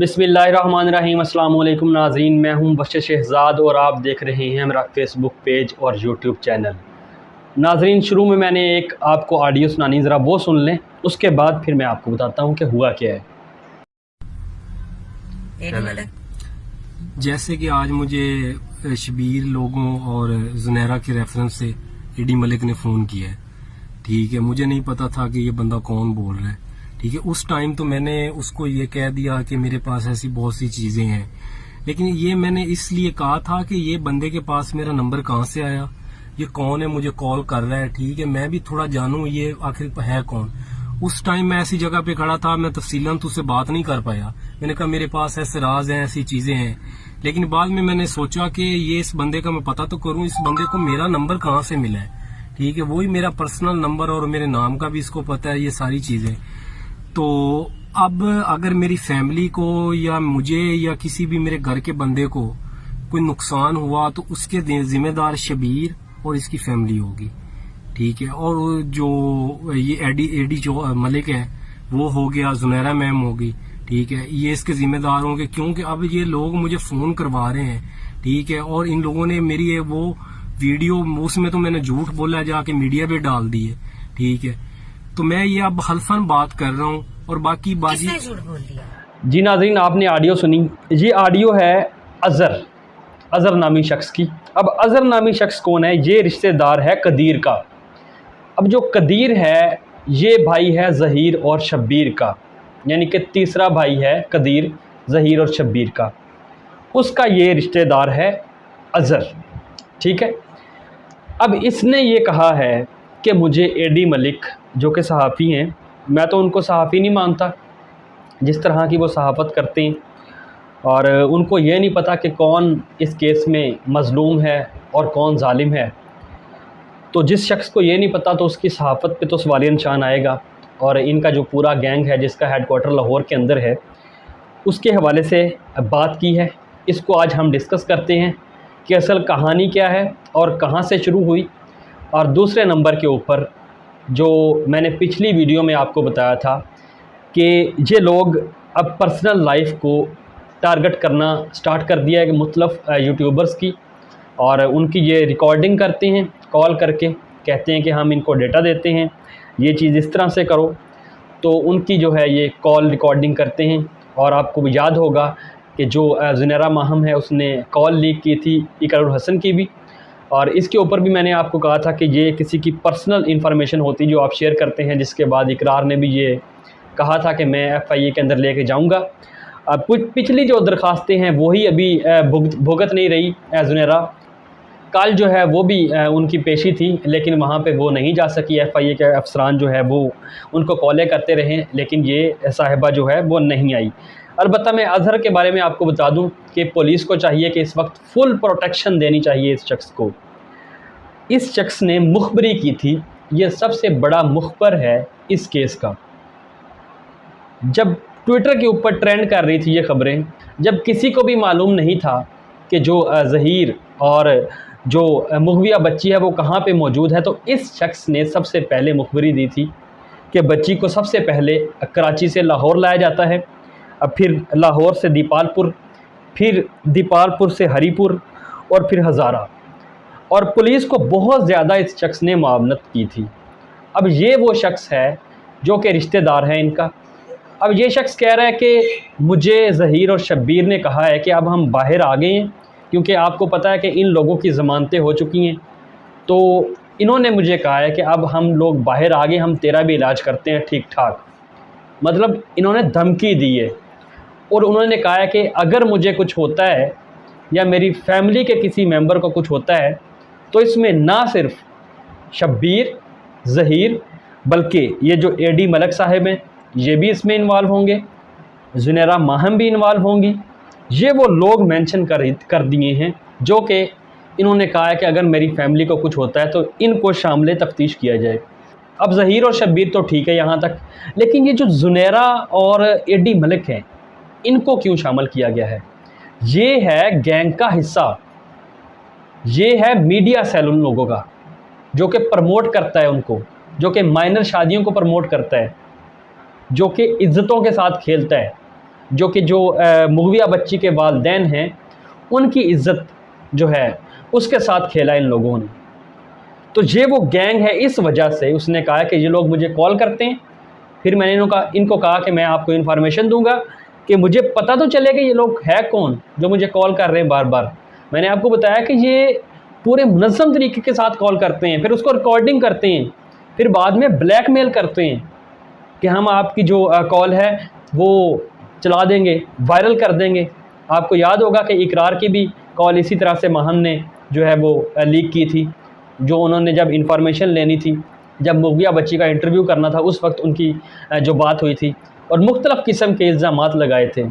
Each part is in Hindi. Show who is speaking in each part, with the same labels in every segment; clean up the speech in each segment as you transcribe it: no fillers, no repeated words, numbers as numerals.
Speaker 1: बिस्मिल्लाहिर्रहमानिर्रहीम। अस्सलाम वालेकुम नाज़रीन, मैं हूं बशीर शहज़ाद और आप देख रहे हैं मेरा फ़ेसबुक पेज और यूट्यूब चैनल। नाज़रीन, शुरू में मैंने एक आपको ऑडियो सुनानी, ज़रा वो सुन लें, उसके बाद फिर मैं आपको बताता हूं कि हुआ क्या है।
Speaker 2: जैसे कि आज मुझे शबीर लोगों और जुनैरा के रेफरेंस से एडी मलिक ने फ़ोन किया है। ठीक है, मुझे नहीं पता था कि ये बंदा कौन बोल रहा है। ठीक है, उस टाइम तो मैंने उसको ये कह दिया कि मेरे पास ऐसी बहुत सी चीज़ें हैं, लेकिन ये मैंने इसलिए कहा था कि ये बंदे के पास मेरा नंबर कहाँ से आया, ये कौन है, मुझे कॉल कर रहा है। ठीक है, मैं भी थोड़ा जानूं ये आखिर है कौन। उस टाइम मैं ऐसी जगह पे खड़ा था, मैं तफसीलन तो उससे बात नहीं कर पाया। मैंने कहा मेरे पास ऐसे राज हैं, ऐसी चीजें हैं, लेकिन बाद में मैंने सोचा कि ये इस बंदे का मैं पता तो करूं, इस बंदे को मेरा नंबर कहाँ से मिला है। ठीक है, वही मेरा पर्सनल नंबर और मेरे नाम का भी इसको पता है, ये सारी चीजें। तो अब अगर मेरी फैमिली को या मुझे या किसी भी मेरे घर के बंदे को कोई नुकसान हुआ तो उसके जिम्मेदार शबीर और इसकी फैमिली होगी। ठीक है, और जो ये एडी जो मलिक है वो हो गया, जुनैरा मैम होगी। ठीक है, ये इसके जिम्मेदार होंगे, क्योंकि अब ये लोग मुझे फोन करवा रहे हैं। ठीक है, और इन लोगों ने मेरी वो वीडियो, उसमें तो मैंने झूठ बोला, जाके मीडिया पे डाल दी है। ठीक है, तो मैं ये अब हल्फन बात कर रहा हूँ और बाकी बाजी
Speaker 3: झूठ बोल दिया।
Speaker 1: जी नाज़रीन, आपने ऑडियो सुनी, ये ऑडियो है अज़र नामी शख्स की। अब अज़र नामी शख्स कौन है? ये रिश्तेदार है कदीर का। अब जो कदीर है ये भाई है ज़हीर और शब्बीर का, यानी कि तीसरा भाई है कदीर, ज़हीर और शब्बीर का। उसका ये रिश्तेदार है अज़र। ठीक है, अब इसने ये कहा है कि मुझे एडी मलिक, जो कि सहाफ़ी हैं, मैं तो उनको सहाफ़ी नहीं मानता जिस तरह की वो सहाफ़त करते हैं, और उनको ये नहीं पता कि कौन इस केस में मज़लूम है और कौन ज़ालिम है। तो जिस शख्स को ये नहीं पता तो उसकी सहाफ़त पे तो सवालिया निशान आएगा। और इनका जो पूरा गैंग है जिसका हेडक्वार्टर लाहौर के अंदर है, उसके हवाले से बात की है। इसको आज हम डिस्कस करते हैं कि असल कहानी क्या है और कहाँ से शुरू हुई। और दूसरे नंबर के ऊपर जो मैंने पिछली वीडियो में आपको बताया था कि ये लोग अब पर्सनल लाइफ को टारगेट करना स्टार्ट कर दिया है मुख्तलिफ यूट्यूबर्स की, और उनकी ये रिकॉर्डिंग करते हैं, कॉल करके कहते हैं कि हम इनको डेटा देते हैं, ये चीज़ इस तरह से करो। तो उनकी जो है ये कॉल रिकॉर्डिंग करते हैं। और आपको याद होगा कि जो जुनैरा माहम है उसने कॉल लीक की थी इकरारुल हसन की भी, और इसके ऊपर भी मैंने आपको कहा था कि ये किसी की पर्सनल इन्फॉर्मेशन होती जो आप शेयर करते हैं, जिसके बाद इकरार ने भी ये कहा था कि मैं FIA के अंदर लेके जाऊंगा। अब पिछली जो दरख्वास्तें हैं वही अभी भुगत नहीं रही जुनैरा। कल जो है वो भी उनकी पेशी थी, लेकिन वहाँ पे वो नहीं जा सकी। FIA के अफसरान जो है वो उनको कॉलें करते रहे, लेकिन ये साहिबा जो है वो नहीं आई। अलबत्ता मैं अज़हर के बारे में आपको बता दूं कि पुलिस को चाहिए कि इस वक्त फुल प्रोटेक्शन देनी चाहिए इस शख्स को। इस शख्स ने मुखबरी की थी, ये सबसे बड़ा मुखबर है इस केस का। जब ट्विटर के ऊपर ट्रेंड कर रही थी ये खबरें, जब किसी को भी मालूम नहीं था कि जो ज़हीर और जो मुगविया बच्ची है वो कहाँ पे मौजूद है, तो इस शख्स ने सबसे पहले मुखबरी दी थी कि बच्ची को सबसे पहले कराची से लाहौर लाया जाता है, अब फिर लाहौर से दीपालपुर, फिर दीपालपुर से हरीपुर और फिर हज़ारा। और पुलिस को बहुत ज़्यादा इस शख्स ने मुआवनत की थी। अब ये वो शख्स है जो कि रिश्तेदार है इनका। अब ये शख्स कह रहा है कि मुझे ज़हीर और शब्बीर ने कहा है कि अब हम बाहर आ गए हैं, क्योंकि आपको पता है कि इन लोगों की ज़मानतें हो चुकी हैं, तो इन्होंने मुझे कहा है कि अब हम लोग बाहर आ गए, हम तेरा भी इलाज करते हैं ठीक ठाक। मतलब इन्होंने धमकी दी है, और उन्होंने कहा है कि अगर मुझे कुछ होता है या मेरी फैमिली के किसी मेंबर को कुछ होता है तो इसमें ना सिर्फ शब्बीर, ज़हीर, बल्कि ये जो एडी मलिक साहिब हैं ये भी इसमें इन्वॉल्व होंगे, जुनैरा माहम भी इन्वॉल्व होंगी। ये वो लोग मेंशन कर दिए हैं जो कि इन्होंने कहा है कि अगर मेरी फैमिली को कुछ होता है तो इनको शामिल तफ्तीश किया जाए। अब ज़हीर और शब्बीर तो ठीक है यहाँ तक, लेकिन ये जो जुनैरा और एडी मलिक हैं इनको क्यों शामिल किया गया है? ये है गैंग का हिस्सा, ये है मीडिया सेल उन लोगों का जो कि प्रमोट करता है उनको, जो कि माइनर शादियों को प्रमोट करता है, जो कि इज्जतों के साथ खेलता है, जो कि जो मुगविया बच्ची के वालिदैन हैं उनकी इज़्ज़त जो है उसके साथ खेला इन लोगों ने। तो ये वो गैंग है, इस वजह से उसने कहा कि ये लोग मुझे कॉल करते हैं। फिर मैंने इनको कहा कि मैं आपको इन्फॉर्मेशन दूंगा कि मुझे पता तो चले कि ये लोग है कौन जो मुझे कॉल कर रहे हैं बार बार। मैंने आपको बताया कि ये पूरे मुनज़्ज़म तरीके के साथ कॉल करते हैं, फिर उसको रिकॉर्डिंग करते हैं, फिर बाद में ब्लैकमेल करते हैं कि हम आपकी जो कॉल है वो चला देंगे, वायरल कर देंगे। आपको याद होगा कि इकरार की भी कॉल इसी तरह से महन ने जो है वो लीक की थी, जो उन्होंने जब इंफॉर्मेशन लेनी थी, जब मुगविया बच्ची का इंटरव्यू करना था, उस वक्त उनकी जो बात हुई थी और मुख्तलिफ़ किस्म के इल्ज़ामात लगाए थे।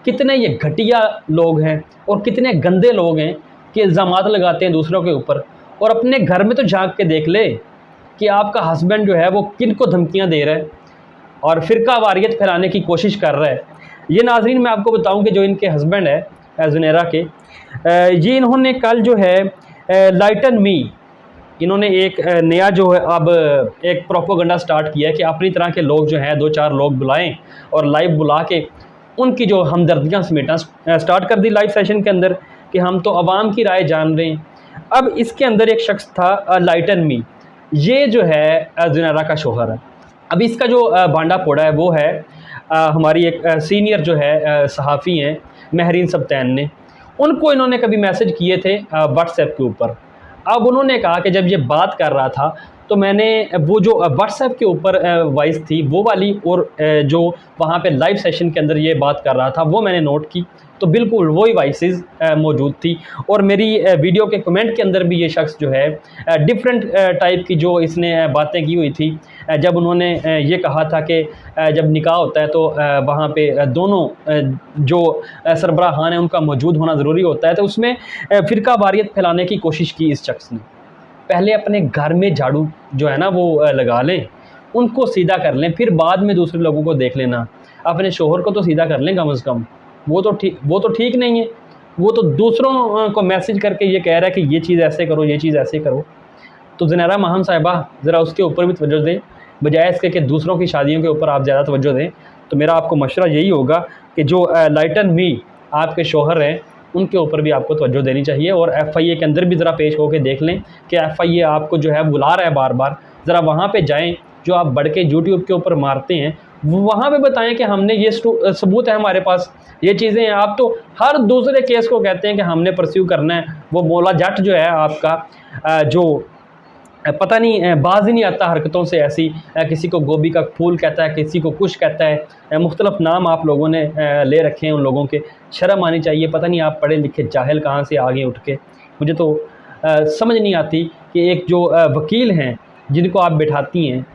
Speaker 1: कितने ये घटिया लोग हैं और कितने गंदे लोग हैं कि इल्ज़ामात लगाते हैं दूसरों के ऊपर, और अपने घर में तो झांक के देख ले कि आपका हस्बैंड जो है वो किन को धमकियाँ दे रहा है और फ़िरका वारियत फैलाने की कोशिश कर रहा है। ये नाज़रीन मैं आपको बताऊं कि जो इनके हस्बैंड है ज़ुनैरा के, ये इन्होंने कल जो है लाइटन मी, इन्होंने एक नया जो है अब एक प्रोपोगंडा स्टार्ट किया है कि अपनी तरह के लोग जो हैं 2-4 लोग बुलाएं और लाइव बुला के उनकी जो हमदर्दियाँ समेटना स्टार्ट कर दी लाइव सेशन के अंदर कि हम तो आवाम की राय जान रहे हैं। अब इसके अंदर एक शख्स था लाइटन मी, ये जो है ज़ुनैरा का शोहर है। अब इसका जो भांडा फोड़ा है वो है हमारी एक सीनियर जो है सहाफ़ी हैं महरीन सबतैन ने, उनको इन्होंने कभी मैसेज किए थे व्हाट्सएप के ऊपर। अब उन्होंने कहा कि जब ये बात कर रहा था तो मैंने वो जो व्हाट्सएप के ऊपर वॉइस थी वो वाली और जो वहाँ पे लाइव सेशन के अंदर ये बात कर रहा था वो मैंने नोट की, तो बिल्कुल वही वॉइसेस मौजूद थी। और मेरी वीडियो के कमेंट के अंदर भी ये शख्स जो है डिफरेंट टाइप की जो इसने बातें की हुई थी, जब उन्होंने ये कहा था कि जब निकाह होता है तो वहाँ पे दोनों जो सरबराहान हैं उनका मौजूद होना ज़रूरी होता है, तो उसमें फ़िरका वारियत फैलाने की कोशिश की इस शख्स ने। पहले अपने घर में झाड़ू जो है ना वो लगा लें, उनको सीधा कर लें, फिर बाद में दूसरे लोगों को देख लेना। अपने शोहर को तो सीधा कर लें कम से कम, वो तो ठीक नहीं है। वो तो दूसरों को मैसेज करके ये कह रहा है कि ये चीज़ ऐसे करो, ये चीज़ ऐसे करो। तो ज़ुनैरा महन साहिबा ज़रा उसके ऊपर भी तवज्जो दें, बजाय इसके कि दूसरों की शादियों के ऊपर आप ज़्यादा तवज्जो दें। तो मेरा आपको मशवरा यही होगा कि जो लाइटन मी आपके शोहर हैं उनके ऊपर भी आपको तवज्जो देनी चाहिए, और FIA के अंदर भी ज़रा पेश होकर देख लें कि FIA आपको जो है बुला रहा है बार बार। ज़रा वहाँ पे जाएं, जो आप बढ़ के यूट्यूब के ऊपर मारते हैं वहाँ पे बताएं कि हमने ये सबूत है हमारे पास, ये चीज़ें हैं। आप तो हर दूसरे केस को कहते हैं कि हमने परस्यू करना है। वो मौला जट जो है आपका जो पता नहीं बाज ही नहीं आता हरकतों से ऐसी, किसी को गोभी का फूल कहता है, किसी को कुछ कहता है, मुख्तलिफ नाम आप लोगों ने ले रखे हैं उन लोगों के। शर्म आनी चाहिए। पता नहीं आप पढ़े लिखे जाहिल कहाँ से आगे उठ के, मुझे तो समझ नहीं आती कि एक जो वकील हैं जिनको आप बिठाती हैं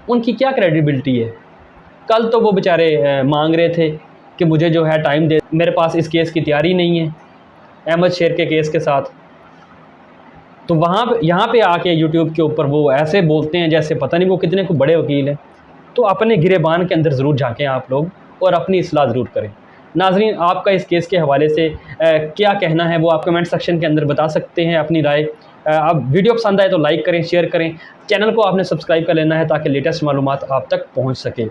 Speaker 1: उनकी क्या क्रेडिबिलिटी है। कल तो वो बेचारे मांग रहे थे कि मुझे जो है टाइम दे, मेरे पास इस केस की तैयारी नहीं है अहमद शेर के केस के साथ। तो यहाँ पे आके यूट्यूब के ऊपर वो ऐसे बोलते हैं जैसे पता नहीं वो कितने को बड़े वकील हैं। तो अपने गिरेबान के अंदर ज़रूर झाँकें आप लोग और अपनी इस्लाह ज़रूर करें। नाज़रीन, आपका इस केस के हवाले से क्या कहना है वो आप कमेंट सेक्शन के अंदर बता सकते हैं अपनी राय। अब वीडियो पसंद आए तो लाइक करें, शेयर करें। चैनल को आपने सब्सक्राइब कर लेना है ताकि लेटेस्ट मालूमात आप तक पहुँच सके।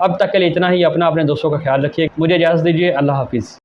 Speaker 1: अब तक के लिए इतना ही। अपने दोस्तों का ख्याल रखिए। मुझे इजाज़त दीजिए। अल्लाह हाफिज़।